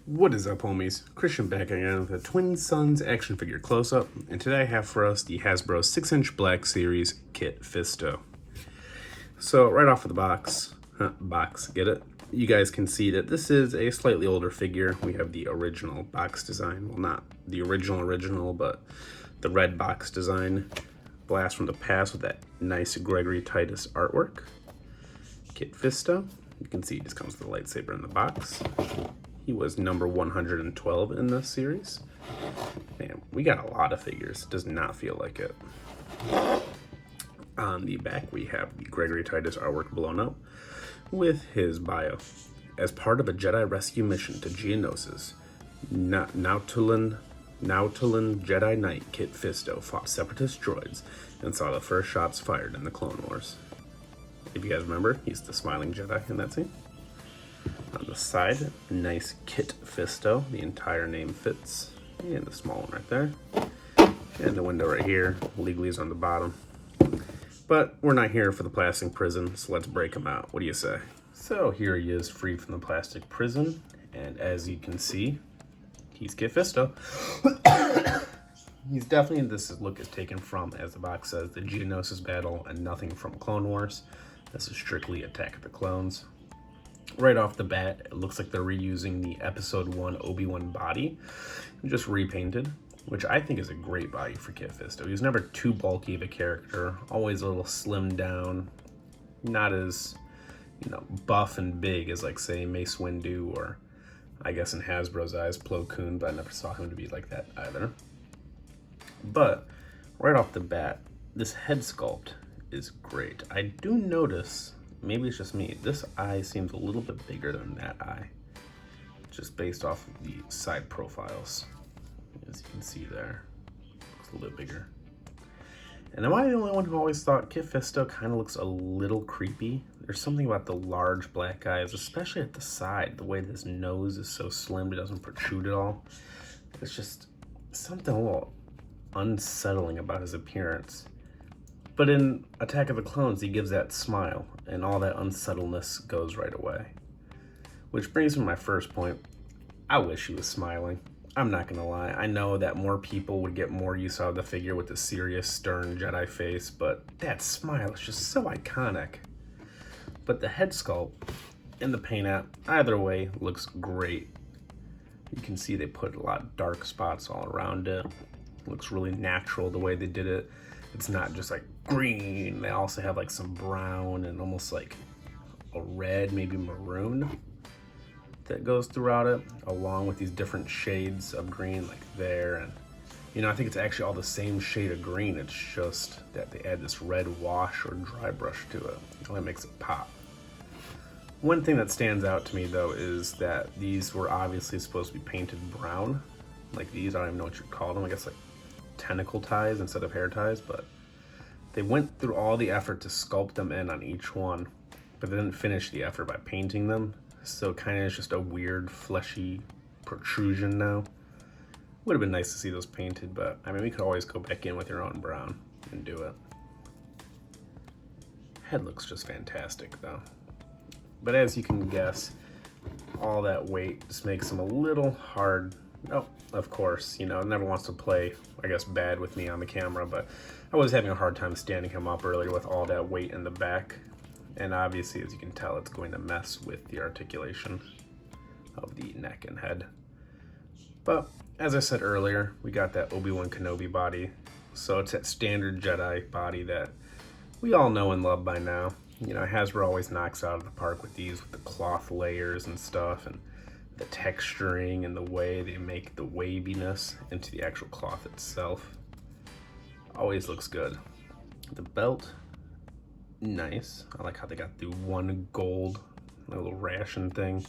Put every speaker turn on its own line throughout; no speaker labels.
What is up, homies? Christian back again with a Twin Sons action figure close-up, and today I have for us the Hasbro 6-inch Black Series Kit Fisto. So right off of the box, get it? You guys can see that this is a slightly older figure. We have the original box design. Well, not the original, but the red box design. Blast from the past with that nice Gregory Titus artwork. Kit Fisto. You can see he just comes with a lightsaber in the box. He was number 112 in this series. Man, we got a lot of figures. It does not feel like it. On the back, we have the Gregory Titus artwork blown up with his bio. As part of a Jedi rescue mission to Geonosis, Nautolan Jedi Knight Kit Fisto fought separatist droids and saw the first shots fired in the Clone Wars. If you guys remember, he's the smiling Jedi in that scene. On the side, nice Kit Fisto. The entire name fits. And the small one right there. And the window right here. Legally is on the bottom. But we're not here for the plastic prison, so let's break him out. What do you say? So here he is, freed from the plastic prison. And as you can see, he's Kit Fisto. He's definitely, this look is taken from, as the box says, the Geonosis battle and nothing from Clone Wars. This is strictly Attack of the Clones. Right off the bat, it looks like they're reusing the Episode 1 Obi-Wan body, just repainted, which I think is a great body for Kit Fisto. He was never too bulky of a character, always a little slimmed down, not as, buff and big as, like, say, Mace Windu or, I guess in Hasbro's eyes, Plo Koon, but I never saw him to be like that either. But right off the bat, this head sculpt is great. I do notice, maybe it's just me, this eye seems a little bit bigger than that eye, just based off of the side profiles. As you can see there, looks a little bit bigger. And am I the only one who always thought Kit Fisto kind of looks a little creepy? There's something about the large black eyes, especially at the side, the way this nose is so slim, it doesn't protrude at all. It's just something a little unsettling about his appearance. But in Attack of the Clones, he gives that smile, and all that unsettledness goes right away. Which brings me to my first point. I wish he was smiling. I'm not gonna lie. I know that more people would get more use out of the figure with the serious, stern Jedi face, but that smile is just so iconic. But the head sculpt and the paint app, either way, looks great. You can see they put a lot of dark spots all around it. It looks really natural the way they did it. It's not just like green. They also have like some brown and almost like a red, maybe maroon that goes throughout it, along with these different shades of green like there. And I think it's actually all the same shade of green. It's just that they add this red wash or dry brush to it. It only makes it pop. One thing that stands out to me though is that these were obviously supposed to be painted brown. Like these, I don't even know what you'd call them. I guess like tentacle ties instead of hair ties, but they went through all the effort to sculpt them in on each one, but they didn't finish the effort by painting them, so kind of is just a weird fleshy protrusion now. Would have been nice to see those painted, but I mean, we could always go back in with your own brown and do it. Head looks just fantastic though, but as you can guess, all that weight just makes him a little hard. Oh, of course, it never wants to play, I guess, bad with me on the camera, but I was having a hard time standing him up earlier with all that weight in the back. And obviously, as you can tell, it's going to mess with the articulation of the neck and head. But as I said earlier, we got that Obi-Wan Kenobi body. So it's that standard Jedi body that we all know and love by now. Hasbro always knocks out of the park with these, with the cloth layers and stuff, and the texturing and the way they make the waviness into the actual cloth itself. Always looks good. The belt, nice. I like how they got the one gold, little ration thing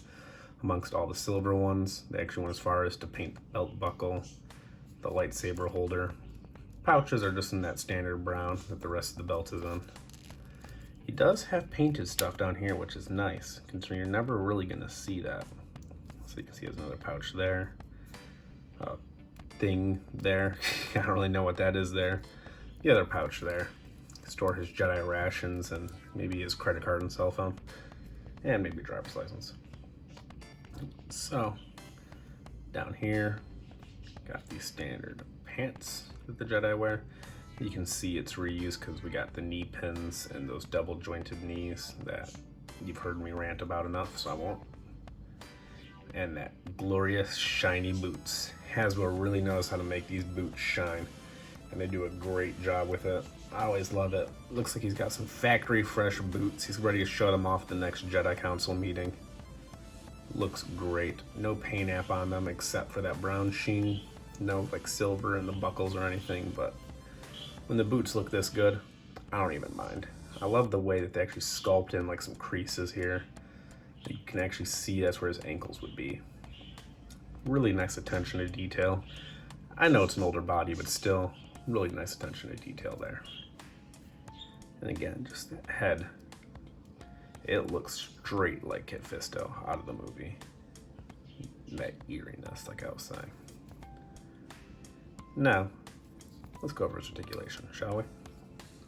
amongst all the silver ones. They actually went as far as to paint the belt buckle, the lightsaber holder. Pouches are just in that standard brown that the rest of the belt is in. He does have painted stuff down here, which is nice, considering you're never really gonna see that. So you can see he has another pouch there. Thing there. I don't really know what that is there. The other pouch there. Store his Jedi rations and maybe his credit card and cell phone. And maybe driver's license. So, Down here, got the standard pants that the Jedi wear. You can see it's reused because we got the knee pins and those double jointed knees that you've heard me rant about enough, so I won't. And that glorious shiny boots. Hasbro really knows how to make these boots shine, and they do a great job with it. I always love it. Looks like he's got some factory fresh boots. He's ready to show them off at the next Jedi Council meeting. Looks great. No paint app on them except for that brown sheen. No like silver in the buckles or anything, but when the boots look this good, I don't even mind. I love the way that they actually sculpt in like some creases here. You can actually see that's where his ankles would be. Really nice attention to detail. I know it's an older body, but still really nice attention to detail there. And again, just that head. It looks straight like Kit Fisto out of the movie. That eeriness, like I was saying. Now, let's go over his articulation, shall we?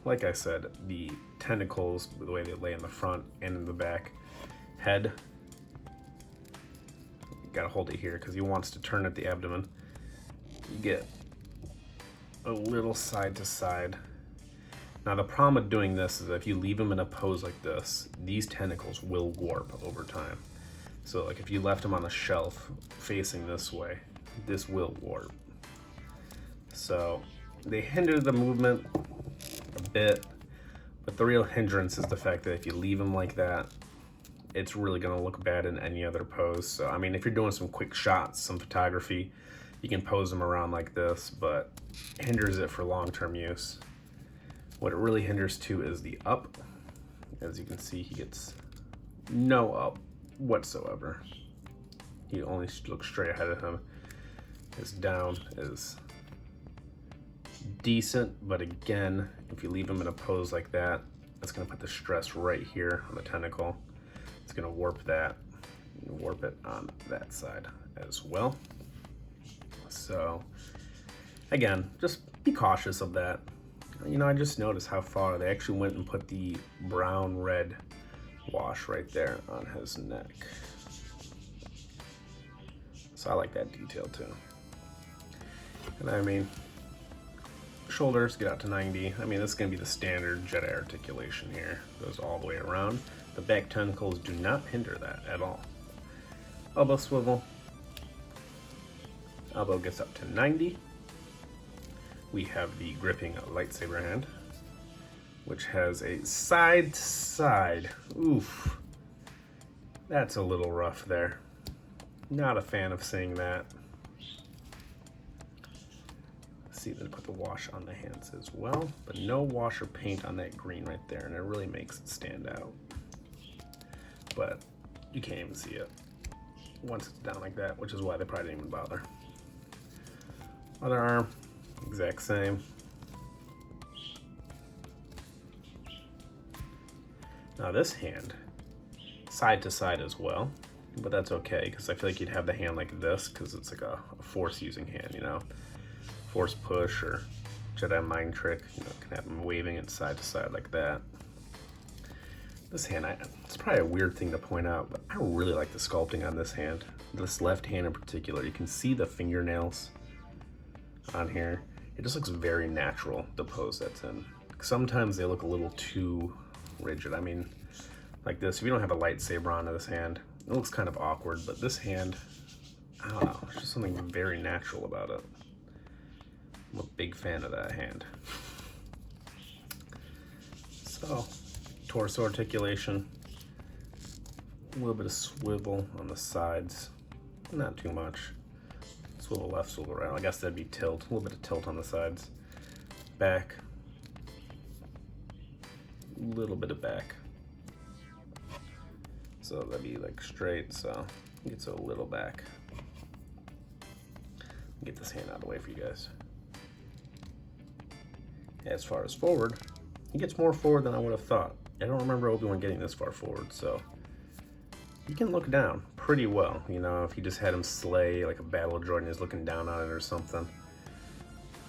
Like I said, the tentacles, the way they lay in the front and in the back. Head, you gotta hold it here because he wants to turn at the abdomen. You get a little side to side. Now the problem with doing this is that if you leave him in a pose like this, these tentacles will warp over time. So like if you left him on a shelf facing this way, this will warp. So they hinder the movement a bit, but the real hindrance is the fact that if you leave him like that, it's really gonna look bad in any other pose. So I mean, if you're doing some quick shots, some photography, you can pose them around like this, but hinders it for long-term use. What it really hinders too is the up. As you can see, he gets no up whatsoever. He only looks straight ahead of him. His down is decent, but again, if you leave him in a pose like that, it's gonna put the stress right here on the tentacle. It's gonna warp that, and warp it on that side as well. So again, just be cautious of that. You know, I just noticed how far they actually went and put the brown red wash right there on his neck. So I like that detail too. And I mean, shoulders get out to 90. I mean, this is gonna be the standard Jedi articulation here. Goes all the way around. The back tentacles do not hinder that at all. Elbow swivel. Elbow gets up to 90. We have the gripping lightsaber hand, which has a side to side. Oof. That's a little rough there. Not a fan of seeing that. See, they put the wash on the hands as well, but no wash or paint on that green right there, and it really makes it stand out. But you can't even see it once it's down like that, which is why they probably didn't even bother. Other arm, exact same. Now this hand, side to side as well, but that's okay because I feel like you'd have the hand like this because it's like a force using hand, you know, force push or Jedi mind trick, you know, can have him waving it side to side like that. This hand, it's probably a weird thing to point out, but I really like the sculpting on this hand. This left hand in particular, you can see the fingernails on here. It just looks very natural, the pose that's in. Sometimes they look a little too rigid. I mean, like this, if you don't have a lightsaber on this hand, it looks kind of awkward, but this hand, I don't know, there's just something very natural about it. I'm a big fan of that hand. So, torso articulation, a little bit of swivel on the sides, not too much. Swivel left, swivel right. I guess that'd be tilt, a little bit of tilt on the sides. Back, a little bit of back. So that'd be like straight, so it gets a little back. Get this hand out of the way for you guys. As far as forward, he gets more forward than I would have thought. I don't remember Obi-Wan getting this far forward, so you can look down pretty well. You know, if you just had him slay like a battle droid and he's looking down on it or something,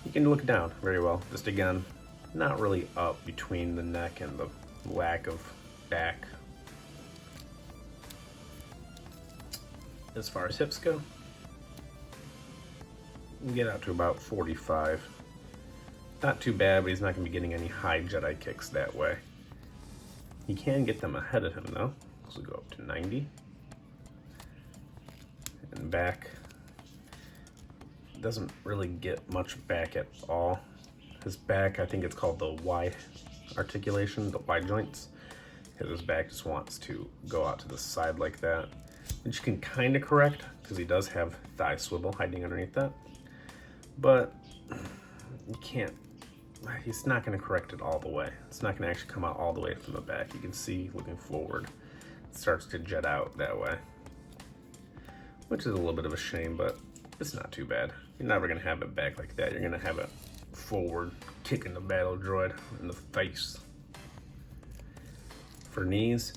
you can look down very well. Just again, not really up between the neck and the lack of back. As far as hips go, We get out to about 45. Not too bad, but he's not going to be getting any high Jedi kicks that way. He can get them ahead of him though. So we go up to 90. And back. Doesn't really get much back at all. His back, I think it's called the Y articulation, the Y joints. Because his back just wants to go out to the side like that. Which you can kind of correct, because he does have thigh swivel hiding underneath that. But you can't, he's not going to correct it all the way. It's not going to actually come out all the way from the back. You can see, looking forward, it starts to jet out that way. Which is a little bit of a shame, but it's not too bad. You're never going to have it back like that. You're going to have it forward, kicking the battle droid in the face. For knees,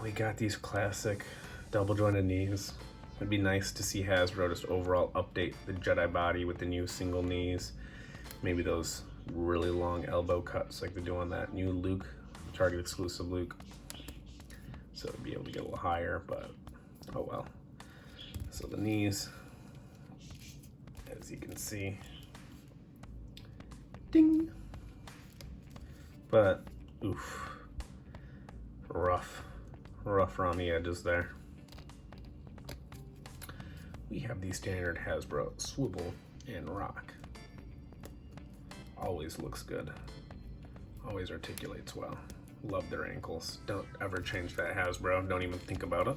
we got these classic double jointed knees. It'd be nice to see Hasbro just overall update the Jedi body with the new single knees. Maybe those really long elbow cuts like they do on that new Luke, Target exclusive Luke. So it'd be able to get a little higher, but oh well. So the knees, as you can see, ding. But oof, rough around the edges there. We have the standard Hasbro swivel and rock. Always looks good. Always articulates well. Love their ankles. Don't ever change that, Hasbro. Don't even think about it.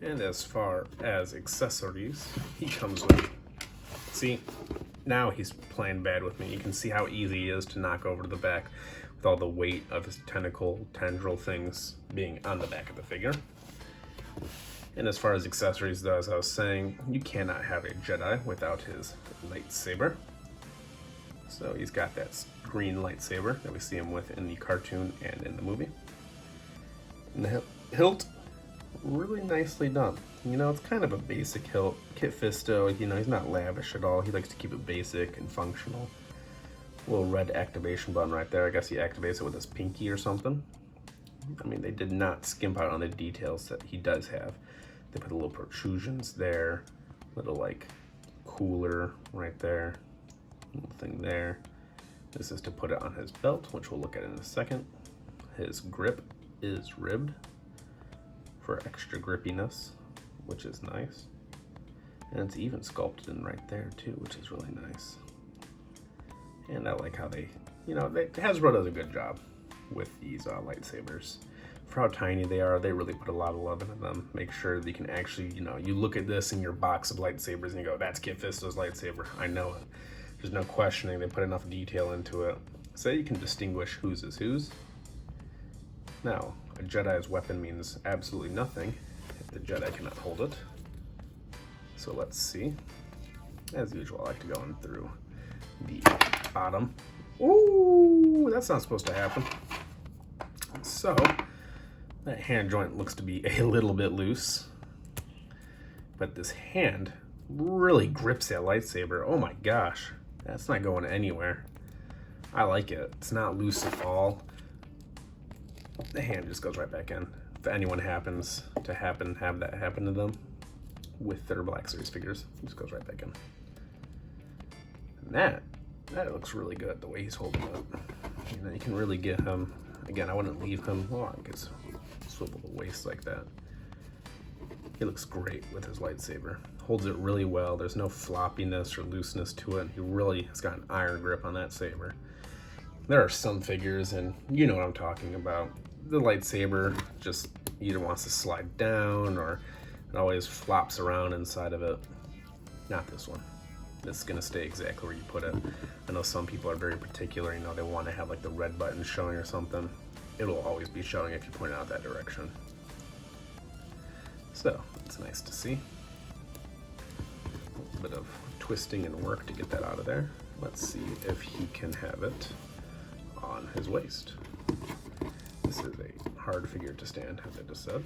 And as far as accessories, he comes with, see, now he's playing bad with me. You can see how easy he is to knock over to the back with all the weight of his tendril things being on the back of the figure. And as far as accessories though, as I was saying, you cannot have a Jedi without his lightsaber. So he's got that green lightsaber that we see him with in the cartoon and in the movie. And the hilt, really nicely done. You know, it's kind of a basic hilt. Kit Fisto, you know, he's not lavish at all. He likes to keep it basic and functional. Little red activation button right there. I guess he activates it with his pinky or something. I mean, they did not skimp out on the details that he does have. They put little protrusions there, little like cooler right there, little thing there. This is to put it on his belt, which we'll look at in a second. His grip is ribbed for extra grippiness, which is nice. And it's even sculpted in right there too, which is really nice. And I like how they, you know, Hasbro does a good job with these lightsabers. For how tiny they are, they really put a lot of love into them. Make sure that you can actually, you know, you look at this in your box of lightsabers and you go, that's Kit Fisto's lightsaber. I know it. There's no questioning. They put enough detail into it so you can distinguish whose is whose. Now, a Jedi's weapon means absolutely nothing if the Jedi cannot hold it. So let's see. As usual, I like to go in through the bottom. Ooh, that's not supposed to happen. So, that hand joint looks to be a little bit loose. But this hand really grips that lightsaber. Oh my gosh, that's not going anywhere. I like it. It's not loose at all. The hand just goes right back in. If anyone happens to have that happen to them with their Black Series figures, it just goes right back in. And that looks really good, the way he's holding it. You know, you can really get him, again, I wouldn't leave him, well, I guess swivel the waist like that. He looks great with his lightsaber. Holds it really well. There's no floppiness or looseness to it. He really has got an iron grip on that saber. There are some figures, and you know what I'm talking about. The lightsaber just either wants to slide down or it always flops around inside of it. Not this one. It's gonna stay exactly where you put it. I know some people are very particular, you know, they want to have like the red button showing or something. It'll always be showing if you point it out that direction. So, it's nice to see. A little bit of twisting and work to get that out of there. Let's see if he can have it on his waist. This is a hard figure to stand, as I just said.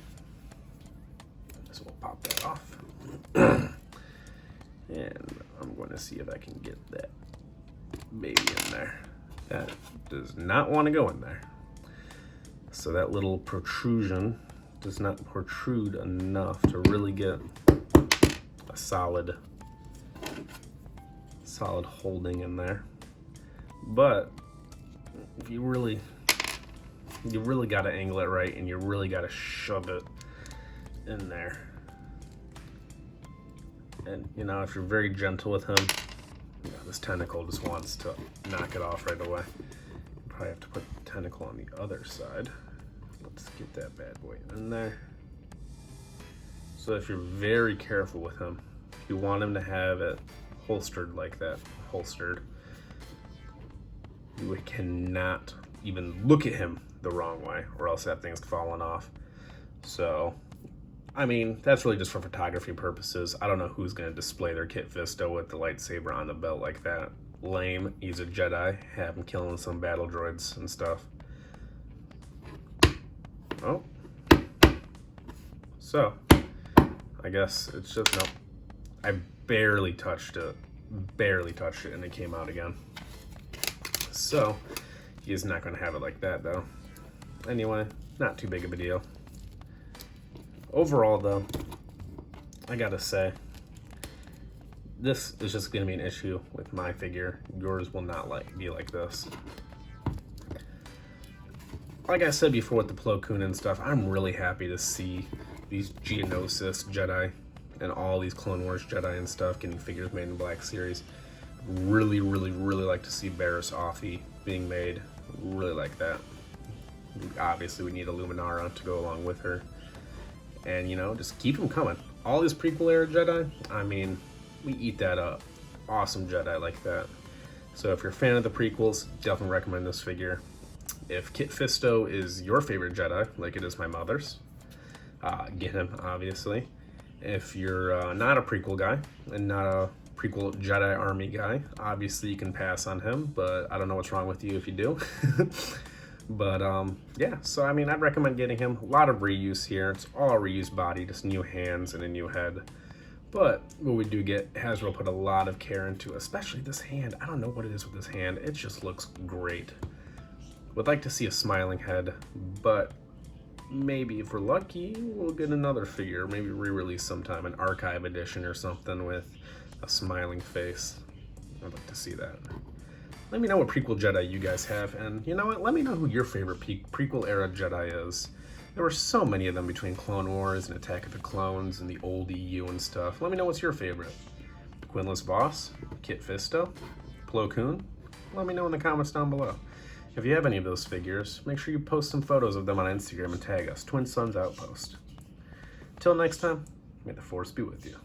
So we'll pop that off. And I'm going to see if I can get that baby in there. That does not want to go in there. So that little protrusion does not protrude enough to really get a solid holding in there. But if you really got to angle it right, and you really got to shove it in there. And you know, if you're very gentle with him, you know, this tentacle just wants to knock it off right away. Probably have to put the tentacle on the other side. Let's get that bad boy in there. So if you're very careful with him, you want him to have it holstered like that, you cannot even look at him the wrong way, or else that thing's falling off. So, I mean, that's really just for photography purposes. I don't know who's going to display their Kit Fisto with the lightsaber on the belt like that. Lame. He's a Jedi. Have him killing some battle droids and stuff. Oh. So, I guess it's just, no. I barely touched it, and it came out again. So, he's not going to have it like that, though. Anyway, not too big of a deal. Overall, though, I gotta say, this is just going to be an issue with my figure. Yours will not be like this. Like I said before with the Plo Koon and stuff, I'm really happy to see these Geonosis Jedi and all these Clone Wars Jedi and stuff getting figures made in Black Series. Really like to see Barriss Offee being made. Really like that. Obviously, we need a Luminara to go along with her. And, you know, just keep them coming. All these prequel era Jedi, I mean, we eat that up. Awesome Jedi like that. So if you're a fan of the prequels, definitely recommend this figure. If Kit Fisto is your favorite Jedi, like it is my mother's, get him, obviously. If you're not a prequel guy and not a prequel Jedi Army guy, obviously you can pass on him, but I don't know what's wrong with you if you do. But yeah, so I mean, I'd recommend getting him. A lot of reuse here. It's all reused body, just new hands and a new head. But what we do get, Hasbro put a lot of care into, especially this hand. I don't know what it is with this hand. It just looks great. Would like to see a smiling head, but maybe if we're lucky, we'll get another figure. Maybe re-release sometime, an archive edition or something with a smiling face. I'd like to see that. Let me know what prequel Jedi you guys have, and you know what? Let me know who your favorite prequel era Jedi is. There were so many of them between Clone Wars and Attack of the Clones and the old EU and stuff. Let me know what's your favorite. Quinless Boss, Kit Fisto, Plo Koon? Let me know in the comments down below. If you have any of those figures, make sure you post some photos of them on Instagram and tag us, Twin Sons Outpost. Till next time, may the Force be with you.